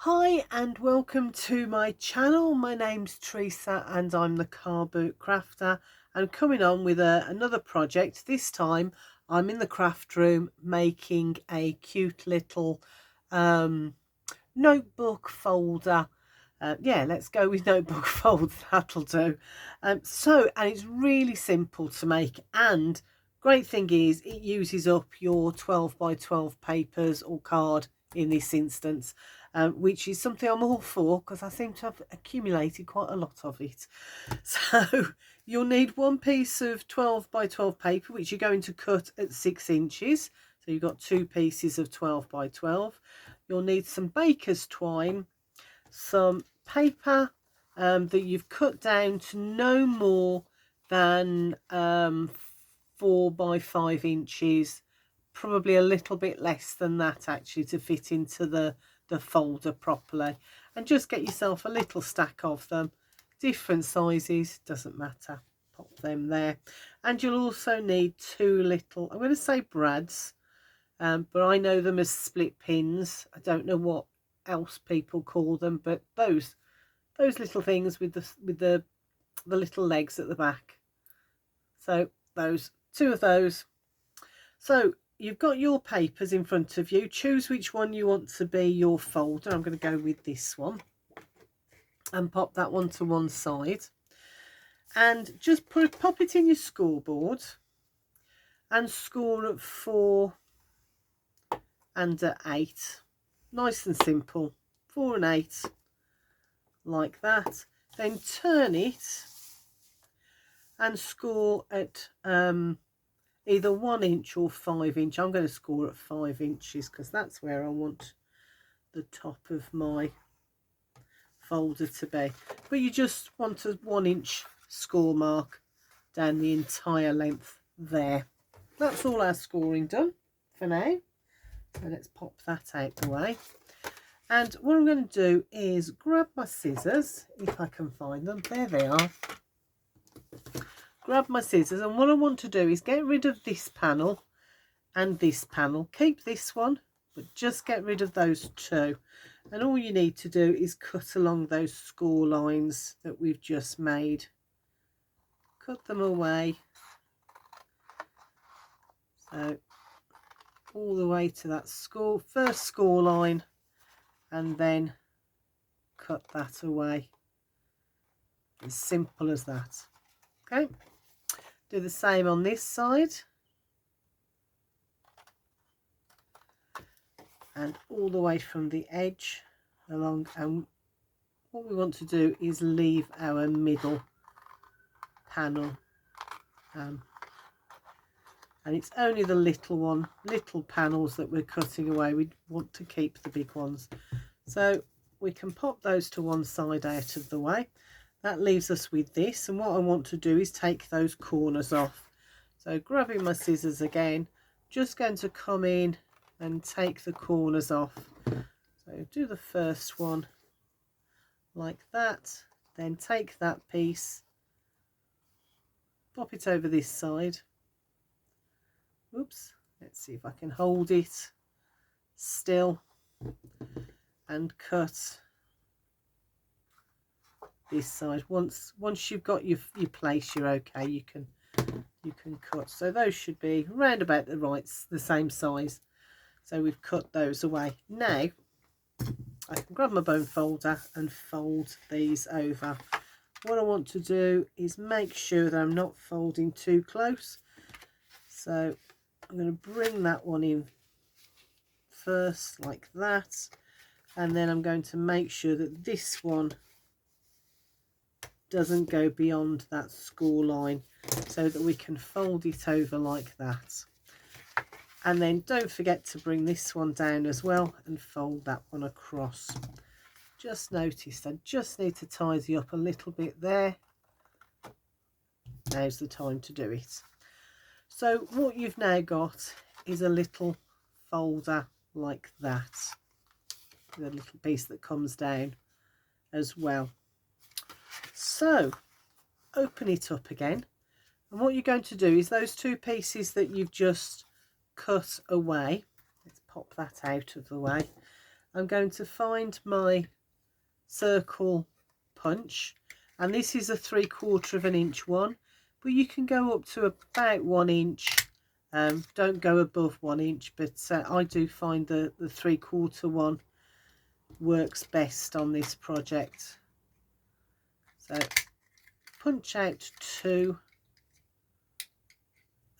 Hi and welcome to my channel. My name's Teresa and I'm the car boot crafter. I'm coming on with another project. This time I'm in the craft room making a cute little notebook folder. Yeah, let's go with notebook folder, that'll do. And it's really simple to make, and great thing is it uses up your 12 by 12 papers or card in this instance, which is something I'm all for because I seem to have accumulated quite a lot of it. So you'll need one piece of 12 by 12 paper, which you're going to cut at 6 inches. So you've got two pieces of 12 by 12. You'll need some baker's twine, some paper that you've cut down to no more than 4 by 5 inches, probably a little bit less than that actually, to fit into the folder properly. And just get yourself a little stack of them, different sizes, doesn't matter, pop them there. And you'll also need two little, I'm going to say brads, but I know them as split pins. I don't know what else people call them, but those little things with the little legs at the back. So those two of those. So you've got your papers in front of you. Choose which one you want to be your folder. I'm going to go with this one and pop that one to one side, and just pop it in your scoreboard and score at 4 and at 8. Nice and simple, 4 and 8, like that. Then turn it and score at either 1 inch or 5 inch. I'm going to score at 5 inches because that's where I want the top of my folder to be. But you just want a 1 inch score mark down the entire length there. That's all our scoring done for now. So let's pop that out the way. And what I'm going to do is grab my scissors, if I can find them. There they are. Grab my scissors, and what I want to do is get rid of this panel and this panel. Keep this one, but just get rid of those two. And all you need to do is cut along those score lines that we've just made. Cut them away. So all the way to that first score line, and then cut that away. As simple as that. Okay, do the same on this side, and all the way from the edge along. And what we want to do is leave our middle panel, and it's only the little panels that we're cutting away. We want to keep the big ones, so we can pop those to one side out of the way. That leaves us with this, and what I want to do is take those corners off. So grabbing my scissors again, just going to come in and take the corners off. So do the first one like that, then take that piece, pop it over this side. Oops, let's see if I can hold it still and cut this side. Once you've got your place, you're okay, you can cut. So those should be round about the same size. So we've cut those away. Now I can grab my bone folder and fold these over. What I want to do is make sure that I'm not folding too close, so I'm going to bring that one in first like that, and then I'm going to make sure that this one doesn't go beyond that score line, so that we can fold it over like that. And then don't forget to bring this one down as well and fold that one across. Just noticed I just need to tidy up a little bit there. Now's the time to do it. So what you've now got is a little folder like that, with a little piece that comes down as well. So open it up again, and what you're going to do is those two pieces that you've just cut away, let's pop that out of the way, I'm going to find my circle punch, and this is a 3/4 of an inch one, but you can go up to about 1 inch. Don't go above 1 inch, but I do find the 3/4 one works best on this project. So punch out 2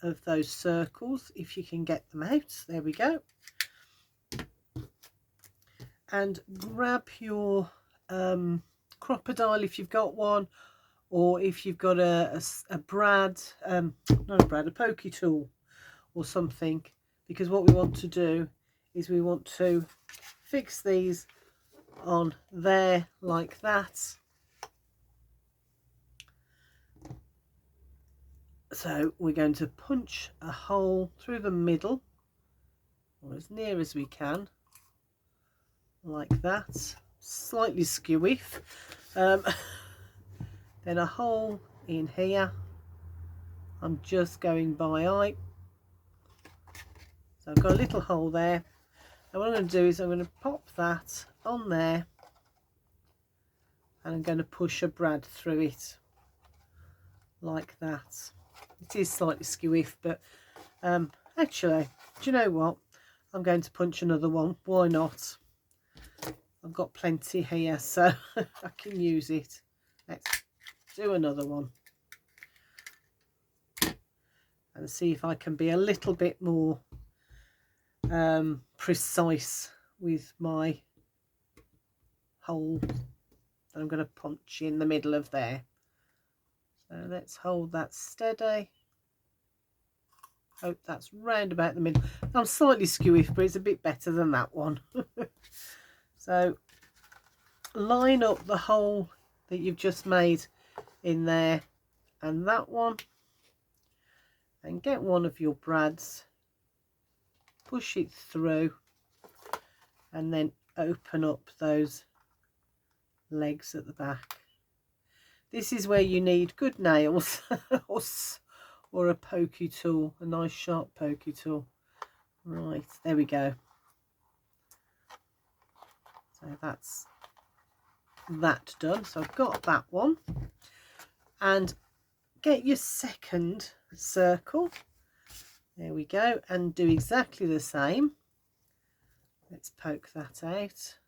of those circles if you can get them out. There we go. And grab your crocodile if you've got one, or if you've got a brad, not a brad, a pokey tool or something, because what we want to do is we want to fix these on there like that. So we're going to punch a hole through the middle, or as near as we can, like that, slightly skewy. Then a hole in here. I'm just going by eye. So I've got a little hole there, and what I'm going to do is I'm going to pop that on there, and I'm going to push a brad through it like that. It is slightly skewy, but actually, do you know what? I'm going to punch another one. Why not? I've got plenty here, so I can use it. Let's do another one and see if I can be a little bit more precise with my hole that I'm going to punch in the middle of there. So let's hold that steady. Hope that's round about the middle. I'm slightly skewy, but it's a bit better than that one. So line up the hole that you've just made in there and that one, and get one of your brads, push it through, and then open up those legs at the back. This is where you need good nails or a pokey tool, a nice sharp pokey tool. Right, there we go. So that's that done. So I've got that one. And get your second circle. There we go. And do exactly the same. Let's poke that out.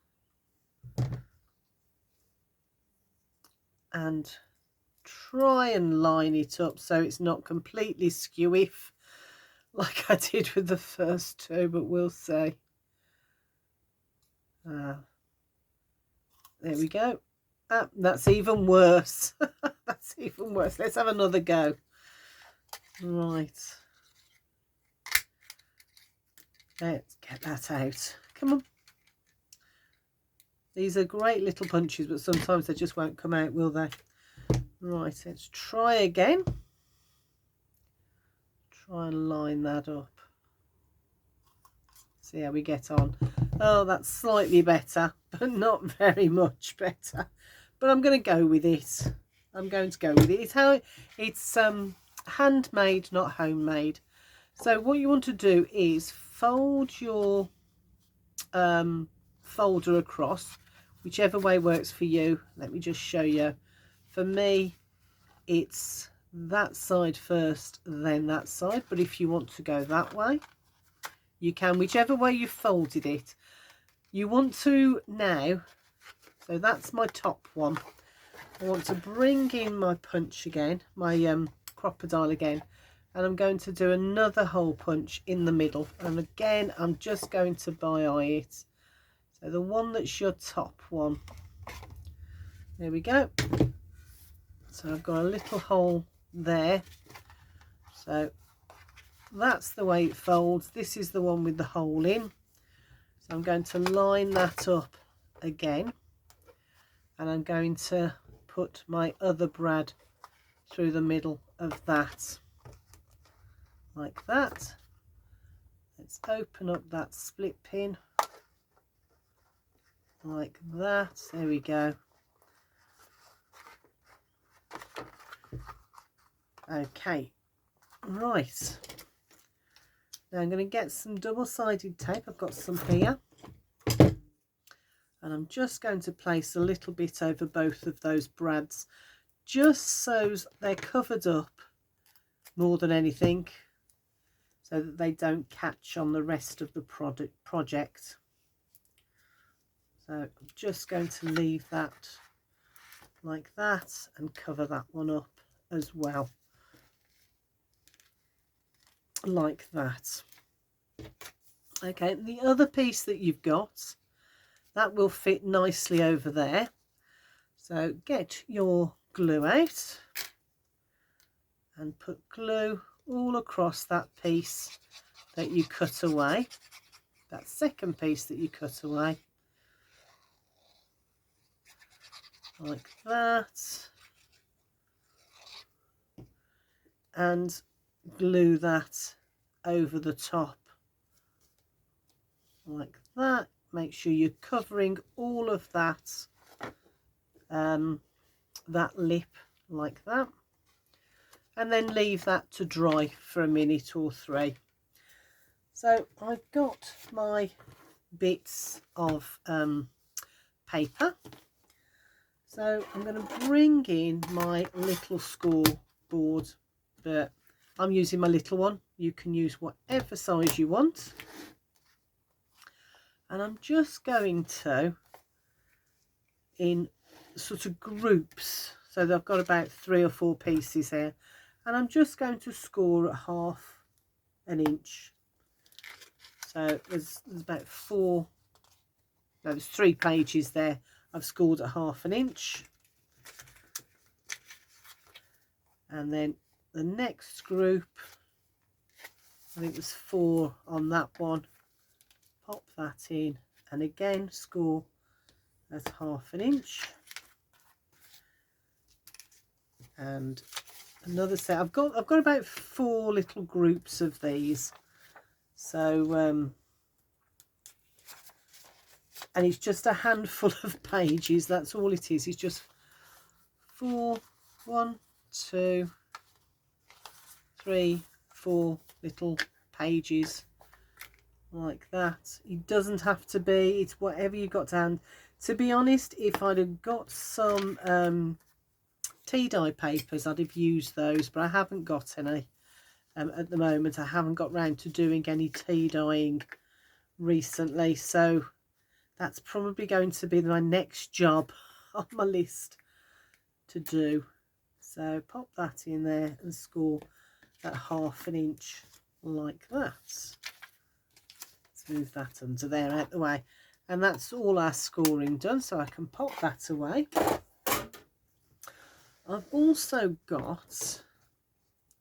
And try and line it up so it's not completely skewy like I did with the first two, but we'll see. There we go. That's even worse. That's even worse. Let's have another go. Right. Let's get that out. Come on. These are great little punches, but sometimes they just won't come out, will they? Right, let's try again. Try and line that up. See how we get on. Oh, that's slightly better, but not very much better. But I'm going to go with it. I'm going to go with it. It's handmade, not homemade. So what you want to do is fold your folder across, whichever way works for you. Let me just show you. For me, it's that side first, then that side. But if you want to go that way, you can, whichever way you folded it. You want to now, so that's my top one. I want to bring in my punch again, my crocodile again, and I'm going to do another hole punch in the middle. And again, I'm just going to by eye it. So the one that's your top one. There we go. So I've got a little hole there. So that's the way it folds. This is the one with the hole in. So I'm going to line that up again, and I'm going to put my other brad through the middle of that, like that. Let's open up that split pin like that. There we go. Okay, right. Now I'm going to get some double-sided tape. I've got some here. And I'm just going to place a little bit over both of those brads, just so they're covered up more than anything, so that they don't catch on the rest of the project. So I'm just going to leave that like that and cover that one up as well, like that. Okay, the other piece that you've got, that will fit nicely over there. So get your glue out and put glue all across that piece that you cut away, that second piece that you cut away, like that, and glue that over the top like that. Make sure you're covering all of that that lip like that, and then leave that to dry for a minute or three. So I've got my bits of paper, so I'm going to bring in my little scoreboard, but I'm using my little one. You can use whatever size you want. And I'm just going to, in sort of groups, so that I've got about 3 or 4 pieces here, and I'm just going to score at 1/2 inch. So there's about 4, no, there's 3 pages there. I've scored at 1/2 inch. And then the next group, I think there's 4 on that one. Pop that in, and again score at 1/2 inch. And another set. I've got about 4 little groups of these. So and it's just a handful of pages. That's all it is. It's just 4, 1, 2, 3, 4 little pages like that. It doesn't have to be, it's whatever you've got to hand. To be honest, if I'd have got some tea dye papers, I'd have used those, but I haven't got any at the moment. I haven't got round to doing any tea dyeing recently, so that's probably going to be my next job on my list to do. So pop that in there and score at 1/2 inch like that. Move that under there out the way, and that's all our scoring done, so I can pop that away. I've also got,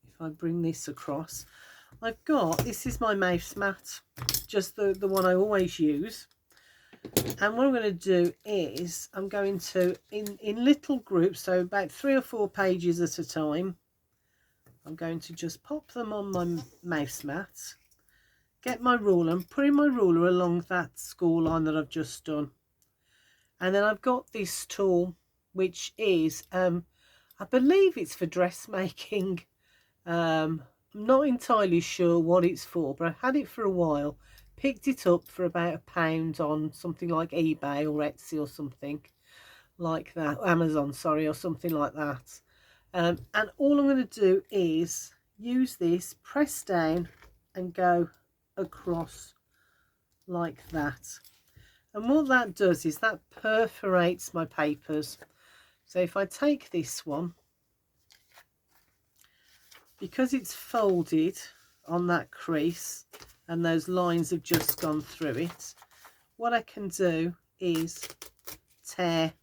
if I bring this across, I've got, this is my mouse mat, just the one I always use. And what I'm going to do is I'm going to, in little groups, so about 3 or 4 pages at a time, I'm going to just pop them on my mouse mat, get my ruler and put in my ruler along that score line that I've just done. And then I've got this tool, which is I believe it's for dressmaking. I'm not entirely sure what it's for, but I had it for a while. Picked it up for about £1 on something like eBay or Etsy or something like that, Amazon, sorry, or something like that. And all I'm going to do is use this, press down and go across like that. And what that does is that perforates my papers. So if I take this one, because it's folded on that crease and those lines have just gone through it, what I can do is tear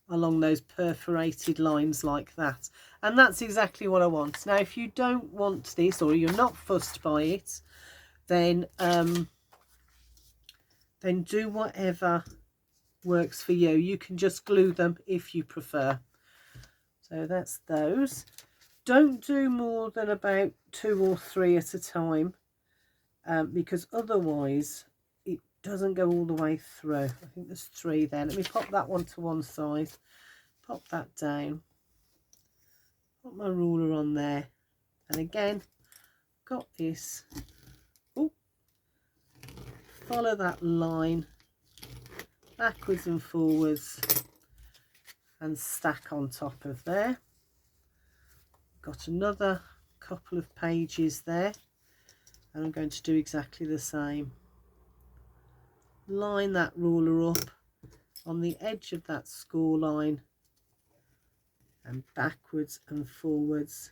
along those perforated lines like that. And that's exactly what I want. Now if you don't want this, or you're not fussed by it, then do whatever works for you. You can just glue them if you prefer. So that's those. Don't do more than about 2 or 3 at a time, because otherwise it doesn't go all the way through. I think there's 3 there. Let me pop that one to one side, pop that down, put my ruler on there, and again got this. Ooh, follow that line backwards and forwards and stack on top of there. Got another couple of pages there, and I'm going to do exactly the same. Line that ruler up on the edge of that score line and backwards and forwards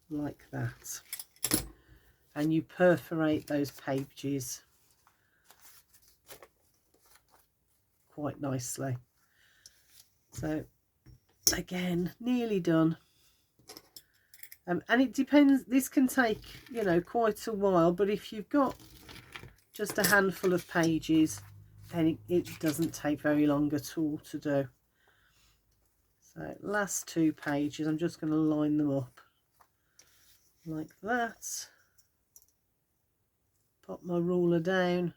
like that, and you perforate those pages quite nicely. So again, nearly done. And it depends, this can take, you know, quite a while, but if you've got just a handful of pages, then it doesn't take very long at all to do. So last 2 pages, I'm just going to line them up like that. Pop my ruler down,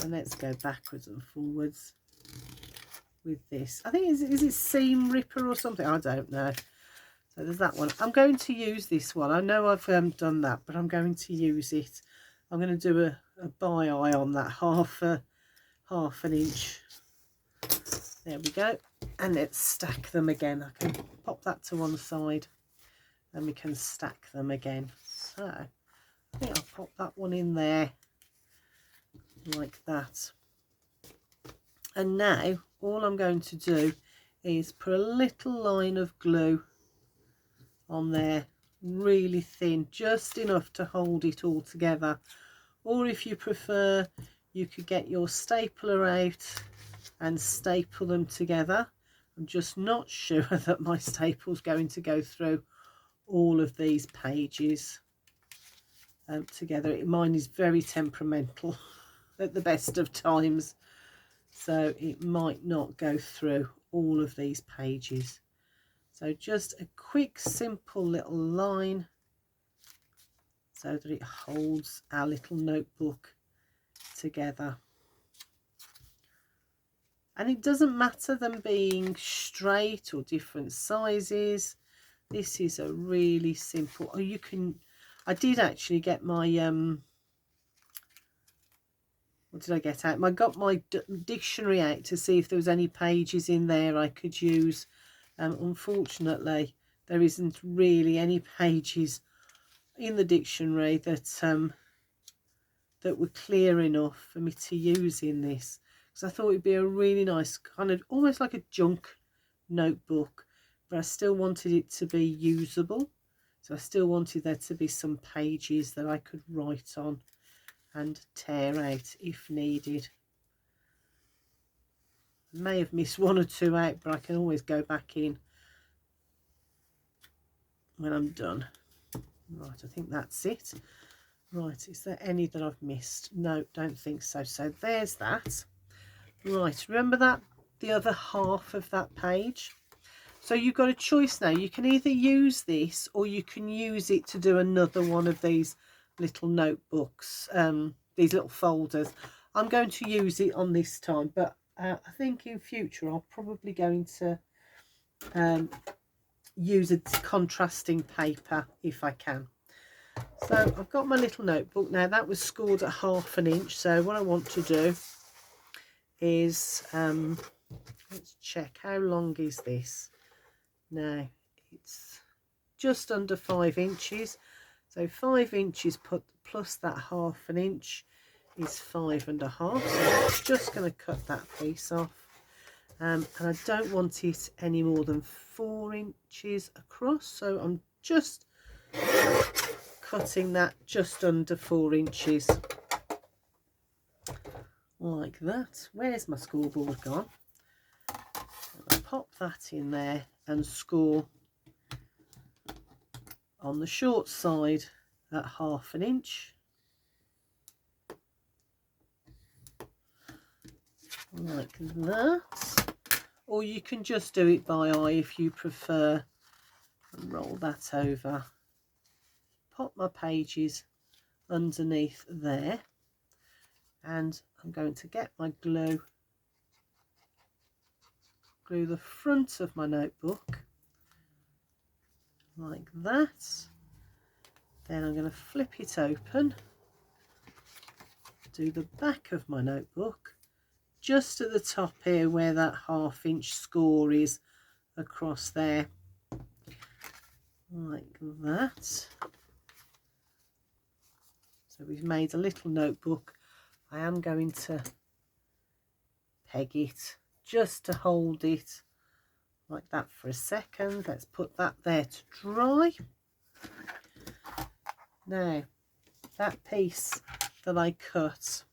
and let's go backwards and forwards with this. I think, is it Seam Ripper or something? I don't know. So there's that one. I'm going to use this one. I know I've done that, but I'm going to use it. I'm going to do a by eye on that half an inch. There we go. And let's stack them again. I can pop that to one side, and we can stack them again. So I think I'll pop that one in there like that. And now all I'm going to do is put a little line of glue on there, really thin, just enough to hold it all together. Or if you prefer, you could get your stapler out and staple them together. I'm just not sure that my staple's going to go through all of these pages together. Mine is very temperamental at the best of times, so it might not go through all of these pages. So just a quick simple little line so that it holds our little notebook together. And it doesn't matter them being straight or different sizes. This is a really simple, oh, you can, I did actually get my what did I get out? I got my dictionary out to see if there was any pages in there I could use. Unfortunately, there isn't really any pages in the dictionary that that were clear enough for me to use in this, because I thought it'd be a really nice kind of almost like a junk notebook, but I still wanted it to be usable. So I still wanted there to be some pages that I could write on and tear out if needed. I may have missed 1 or 2 out, but I can always go back in when I'm done. Right, I think that's it. Right, is there any that I've missed? No, don't think so. So there's that. Right, remember that the other half of that page? So you've got a choice now. You can either use this, or you can use it to do another one of these little notebooks, these little folders. I'm going to use it on this time, but I think in future I'm probably going to use a contrasting paper if I can. So I've got my little notebook now. That was scored at 1/2 inch. So what I want to do is let's check, how long is this now? It's just under 5 inches. So 5 inches plus that 1/2 inch is 5.5. So I'm just going to cut that piece off. And I don't want it any more than 4 inches across, so I'm just cutting that just under 4 inches like that. Where's my scoreboard gone? I'll pop that in there and score on the short side at 1/2 inch like that. Or you can just do it by eye if you prefer, and roll that over. Pop my pages underneath there, and I'm going to get my glue the front of my notebook like that. Then I'm going to flip it open, do the back of my notebook, just at the top here where that 1/2 inch score is across there, like that. So we've made a little notebook. I am going to peg it just to hold it like that for a second. Let's put that there to dry. Now that piece that I cut,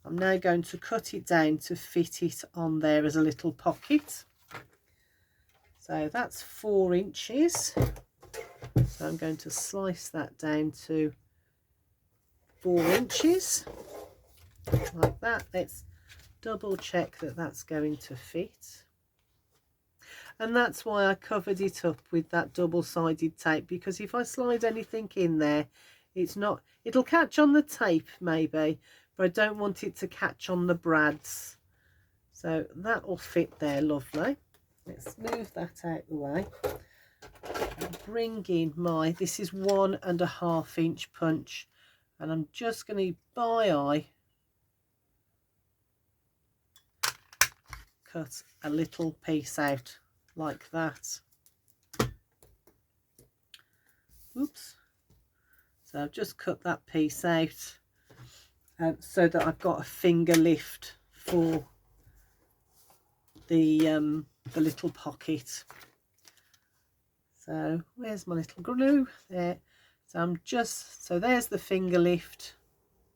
I'm now going to cut it down to fit it on there as a little pocket. So that's 4 inches. So I'm going to slice that down to 4 inches like that. Let's double check that that's going to fit. And that's why I covered it up with that double-sided tape, because if I slide anything in there, it'll catch on the tape maybe, but I don't want it to catch on the brads. So that will fit there lovely. Let's move that out of the way. Bring in this is 1.5 inch punch, and I'm just going to by eye cut a little piece out like that. Oops. So I've just cut that piece out so that I've got a finger lift for the little pocket. So where's my little glue? There. So there's the finger lift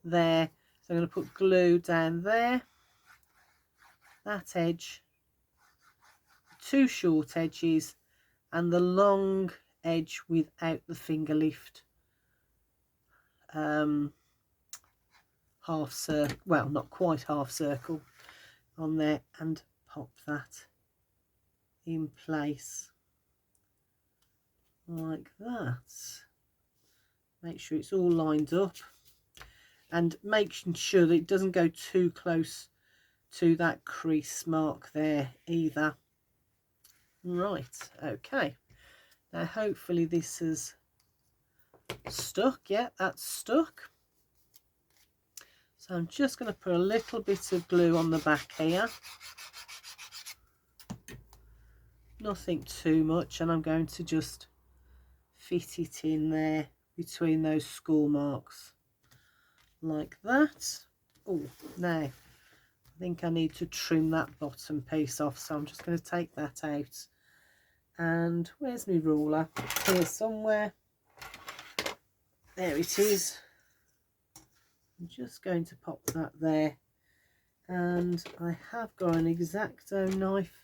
there. So I'm going to put glue down there, that edge, 2 short edges, and the long edge without the finger lift. Half circle, well, not quite half circle on there, and pop that in place like that. Make sure it's all lined up, and making sure that it doesn't go too close to that crease mark there either. Right, okay, now hopefully this is stuck. Yeah, that's stuck. So I'm just going to put a little bit of glue on the back here, nothing too much, and I'm going to just fit it in there between those score marks like that. Oh, now I think I need to trim that bottom piece off, so I'm just going to take that out. And where's my ruler? Here somewhere. There it is. I'm just going to pop that there, and I have got an X-Acto knife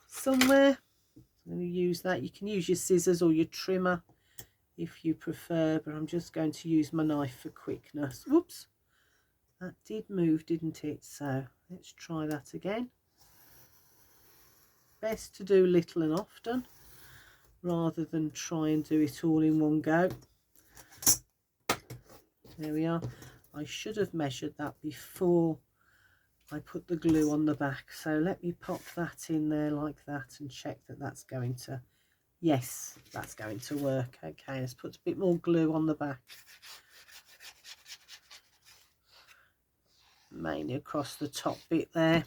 somewhere. I'm going to use that. You can use your scissors or your trimmer if you prefer, but I'm just going to use my knife for quickness. Whoops, that did move, didn't it? So let's try that again. Best to do little and often rather than try and do it all in one go. There we are. I should have measured that before I put the glue on the back, so let me pop that in there like that and check that that's going to, yes, that's going to work. Okay, let's put a bit more glue on the back, mainly across the top bit there.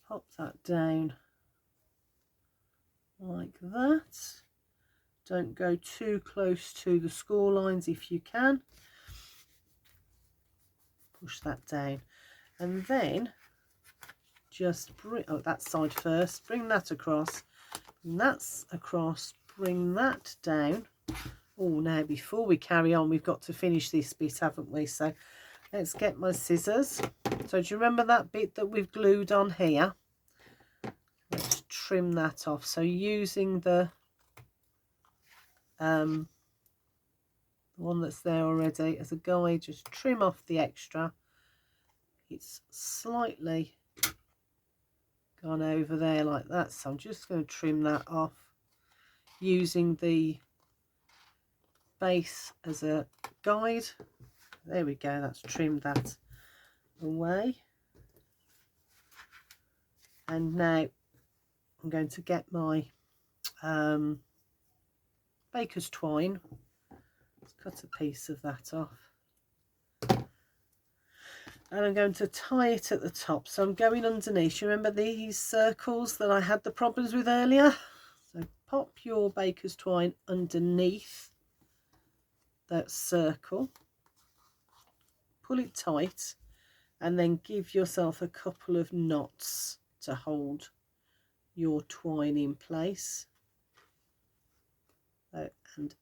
Pop that down like that. Don't go too close to the score lines if you can. Push that down, and then just bring that side first, bring that across, bring that down. Oh, now before we carry on, we've got to finish this bit, haven't we? So let's get my scissors. So do you remember that bit that we've glued on here? Let's trim that off. So using the one that's there already as a guide, just trim off the extra. It's slightly gone over there like that, so I'm just going to trim that off using the base as a guide. There we go, that's trimmed that away. And now I'm going to get my baker's twine. Let's cut a piece of that off. and I'm going to tie it at the top. So I'm going underneath. You remember these circles that I had the problems with earlier? So pop your baker's twine underneath that circle, pull it tight, and then give yourself a couple of knots to hold your twine in place. So, and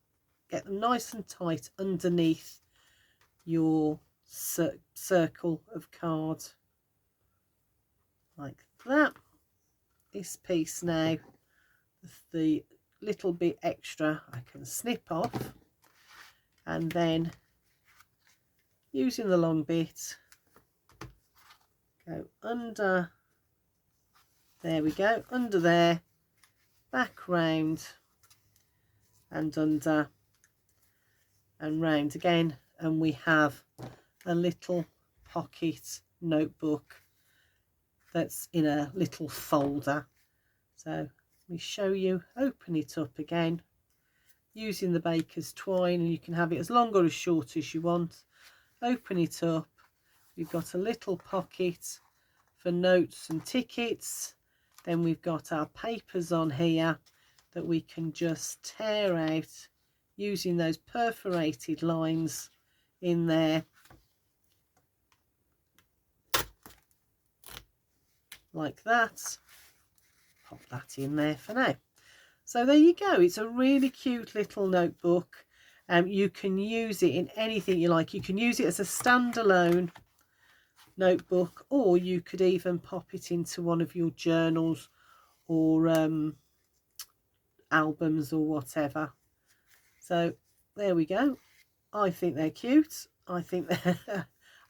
get them nice and tight underneath your circle of card, like that. This piece now, the little bit extra I can snip off, and then using the long bit, go under, there we go, under there, back round and under and round again, and we have a little pocket notebook that's in a little folder. So let me show you, open it up again using the baker's twine, and you can have it as long or as short as you want. Open it up, we've got a little pocket for notes and tickets, then we've got our papers on here that we can just tear out using those perforated lines in there, like that. Pop that in there for now. So there you go, it's a really cute little notebook. You can use it in anything you like. You can use it as a standalone notebook, or you could even pop it into one of your journals or albums or whatever. So there we go. I think they're cute. I think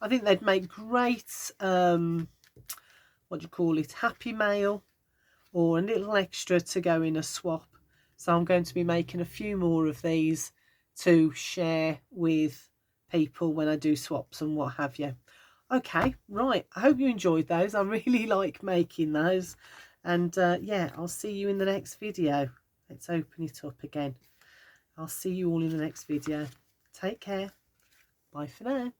they'd make great what do you call it, happy mail, or a little extra to go in a swap. So I'm going to be making a few more of these to share with people when I do swaps and what have you. Okay, right, I hope you enjoyed those. I really like making those, and yeah, I'll see you in the next video. Let's open it up again. I'll see you all in the next video. Take care. Bye for now.